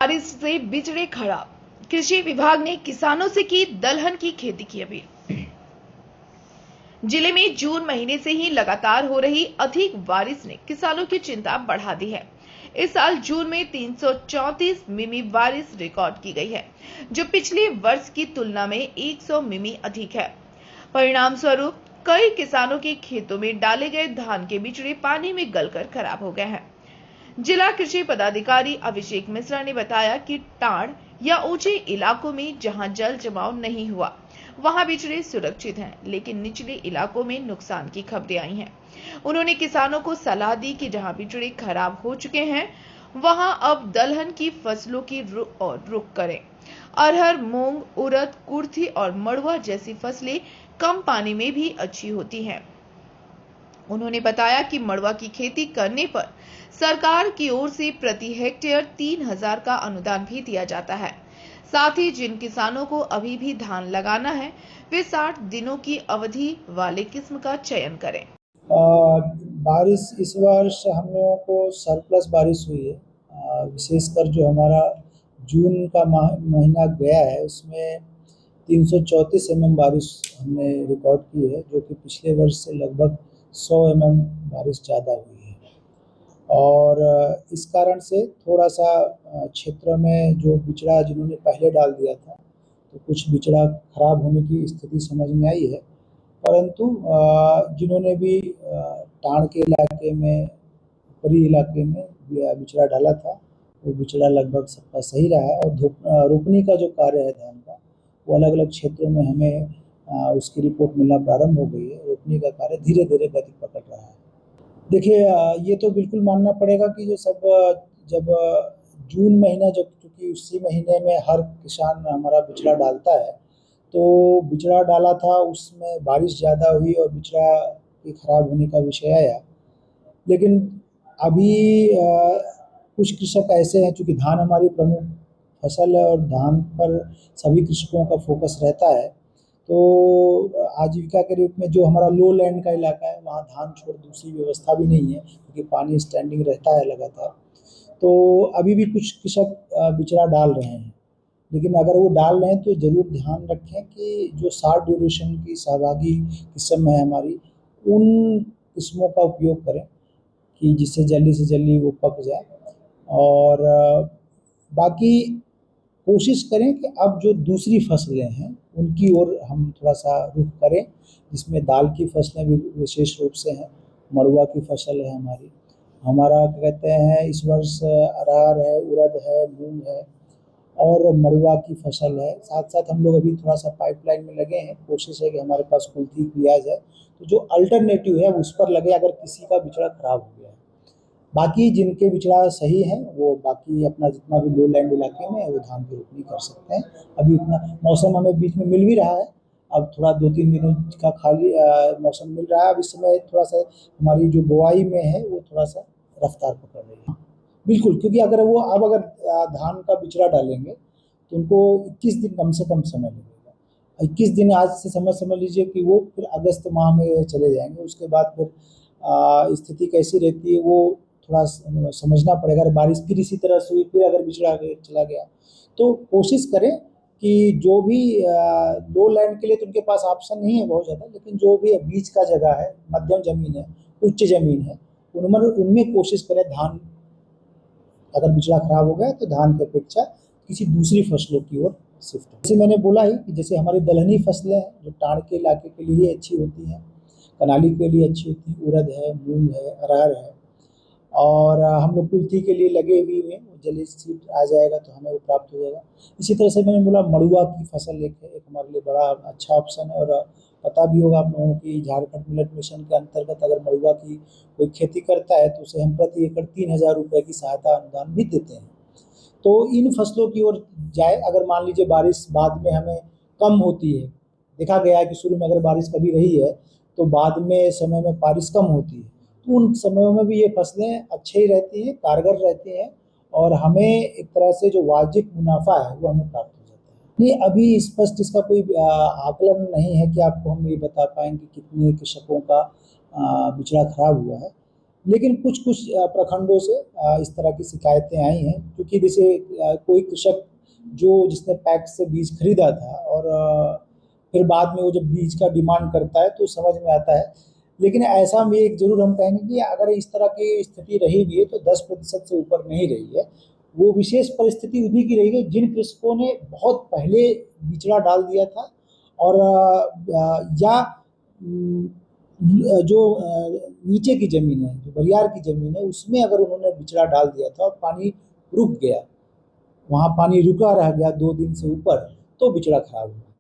बारिश से बिजड़े खराब, कृषि विभाग ने किसानों से की दलहन की खेती की अपील। जिले में जून महीने से ही लगातार हो रही अधिक बारिश ने किसानों की चिंता बढ़ा दी है। इस साल जून में 334 मिमी बारिश रिकॉर्ड की गई है, जो पिछले वर्ष की तुलना में 100 मिमी अधिक है। परिणाम स्वरूप कई किसानों के खेतों में डाले गए धान के बिचड़े पानी में गलकर खराब हो गए हैं। जिला कृषि पदाधिकारी अभिषेक मिश्रा ने बताया कि टाड़ या ऊंचे इलाकों में जहां जल जमाव नहीं हुआ, वहां बिचड़े सुरक्षित हैं, लेकिन निचले इलाकों में नुकसान की खबरें आई हैं। उन्होंने किसानों को सलाह दी कि जहां बिचड़े खराब हो चुके हैं, वहां अब दलहन की फसलों की रुख करें। अरहर, मूंग, उड़द, कुर्थी और मड़ुआ जैसी फसलें कम पानी में भी अच्छी होती हैं। उन्होंने बताया कि मड़ुआ की खेती करने पर सरकार की ओर से प्रति हेक्टेयर 3000 का अनुदान भी दिया जाता है। साथ ही जिन किसानों को अभी भी धान लगाना है, वे 60 दिनों की अवधि वाले किस्म का चयन करें। बारिश इस वर्ष हम लोगों को सरप्लस बारिश हुई है। विशेषकर जो हमारा जून का महीना गया है, उसमें 334 mm बारिश हमने रिकॉर्ड की है, जो कि पिछले वर्ष से लगभग 100 mm बारिश ज़्यादा हुई है। और इस कारण से थोड़ा सा क्षेत्र में जो बिचड़ा जिन्होंने पहले डाल दिया था, तो कुछ बिचड़ा खराब होने की स्थिति समझ में आई है। परंतु जिन्होंने भी टाड़ के इलाके में, ऊपरी इलाके में बिचड़ा डाला था, वो बिचड़ा लगभग सबका सही रहा है। और रोपनी का जो कार्य है धान का, वो अलग अलग क्षेत्रों में हमें उसकी रिपोर्ट मिलना प्रारंभ हो गई है। रोपनी का कार्य धीरे धीरे गति पकड़ रहा है। देखिए, ये तो बिल्कुल मानना पड़ेगा कि जो सब जब जून महीना, जब चूँकि उसी महीने में हर किसान हमारा बिचड़ा डालता है, तो बिचड़ा डाला था, उसमें बारिश ज़्यादा हुई और बिचड़ा के खराब होने का विषय आया। लेकिन अभी कुछ कृषक ऐसे हैं, चूँकि धान हमारी प्रमुख फसल है और धान पर सभी कृषकों का फोकस रहता है, तो आजीविका के रूप में जो हमारा लो लैंड का इलाका है, वहाँ धान छोड़ दूसरी व्यवस्था भी नहीं है, क्योंकि पानी स्टैंडिंग रहता है लगातार। तो अभी भी कुछ कृषक बिचड़ा डाल रहे हैं। लेकिन अगर वो डाल रहे हैं तो ज़रूर ध्यान रखें कि जो शॉर्ट ड्यूरेशन की सहभागी किस्म है हमारी, उन किस्मों का उपयोग करें कि जिससे जल्दी से जल्दी वो पक जाए। और बाकी कोशिश करें कि अब जो दूसरी फसलें हैं, उनकी ओर हम थोड़ा सा रुख करें, जिसमें दाल की फसलें भी विशेष रूप से हैं। मड़ुआ की फसल है हमारा क्या कहते हैं, इस वर्ष अरहर है, उड़द है, मूंग है और मड़ुआ की फसल है। साथ साथ हम लोग अभी थोड़ा सा पाइपलाइन में लगे हैं। कोशिश है कि हमारे पास कुल्थी भी आ जाए, तो जो अल्टरनेटिव है उस पर लगे, अगर किसी का बिचड़ा खराब हो गया है। बाकी जिनके बिचड़ा सही हैं, वो बाकी अपना जितना भी लो लैंड इलाके में है, वो धान की रोपनी कर सकते हैं। अभी उतना मौसम हमें बीच में मिल भी रहा है। अब थोड़ा 2-3 दिनों का खाली मौसम मिल रहा है। अब इस समय थोड़ा सा हमारी जो बुआई में है, वो थोड़ा सा रफ्तार पकड़ रही है। बिल्कुल, क्योंकि अगर धान का बिचड़ा डालेंगे तो उनको 21 दिन कम से कम समय लगेगा। 21 दिन आज से समझ लीजिए कि वो फिर अगस्त माह में चले जाएंगे। उसके बाद फिर स्थिति कैसी रहती है वो थोड़ा समझना पड़ेगा। अगर बारिश फिर इसी तरह से हुई, फिर अगर बिचड़ा आगे चला गया, तो कोशिश करें कि जो भी लो लैंड के लिए तो उनके पास ऑप्शन नहीं है बहुत ज़्यादा, लेकिन जो भी बीच का जगह है, मध्यम जमीन है, उच्च जमीन है, उनमें कोशिश करें धान, अगर बिचड़ा खराब हो गया तो धान की अपेक्षा किसी दूसरी फसलों की ओर शिफ्ट हो। जैसे मैंने बोला ही कि जैसे हमारी दलहनी फसलें हैं, जो टाड़ के इलाके के लिए अच्छी होती हैं, कनाली के लिए अच्छी होती हैं, उड़द है, मूंग है, अरहर है, और हम लोग कुल्थी के लिए लगे हुए हैं। जल्दी सीड आ जाएगा तो हमें वो प्राप्त हो जाएगा। इसी तरह से मैंने बोला मड़ुआ की फसल एक हमारे लिए बड़ा अच्छा ऑप्शन है। और पता भी होगा आप लोगों की, झारखंड मिलेट मिशन के अंतर्गत अगर मड़ुआ की कोई खेती करता है तो उसे हम प्रति एकड़ 3000 रुपये की सहायता अनुदान भी देते हैं। तो इन फसलों की ओर जाए। अगर मान लीजिए बारिश बाद में हमें कम होती है, देखा गया है कि शुरू में अगर बारिश कभी रही है तो बाद में समय में बारिश कम होती है, तो उन समयों में भी ये फसलें अच्छी ही रहती हैं, कारगर रहती हैं, और हमें एक तरह से जो वाजिब मुनाफा है वो हमें प्राप्त हो जाता है। नहीं, अभी स्पष्ट इसका कोई आकलन नहीं है कि आपको हम ये बता पाएंगे कितने कृषकों का बिचड़ा खराब हुआ है। लेकिन कुछ कुछ प्रखंडों से इस तरह की शिकायतें आई हैं, क्योंकि जैसे कोई कृषक जिसने पैक्स से बीज खरीदा था और फिर बाद में वो जब बीज का डिमांड करता है तो समझ में आता है। लेकिन ऐसा में एक जरूर हम कहेंगे कि अगर इस तरह की स्थिति रही भी है तो 10% से ऊपर नहीं रही है। वो विशेष परिस्थिति उन्हीं की रही है जिन कृषकों ने बहुत पहले बिचड़ा डाल दिया था और या जो नीचे की जमीन है, जो बरियार की जमीन है, उसमें अगर उन्होंने बिचड़ा डाल दिया था और पानी रुक गया, वहाँ पानी रुका रह गया 2 दिन से ऊपर, तो बिचड़ा खराब हुआ।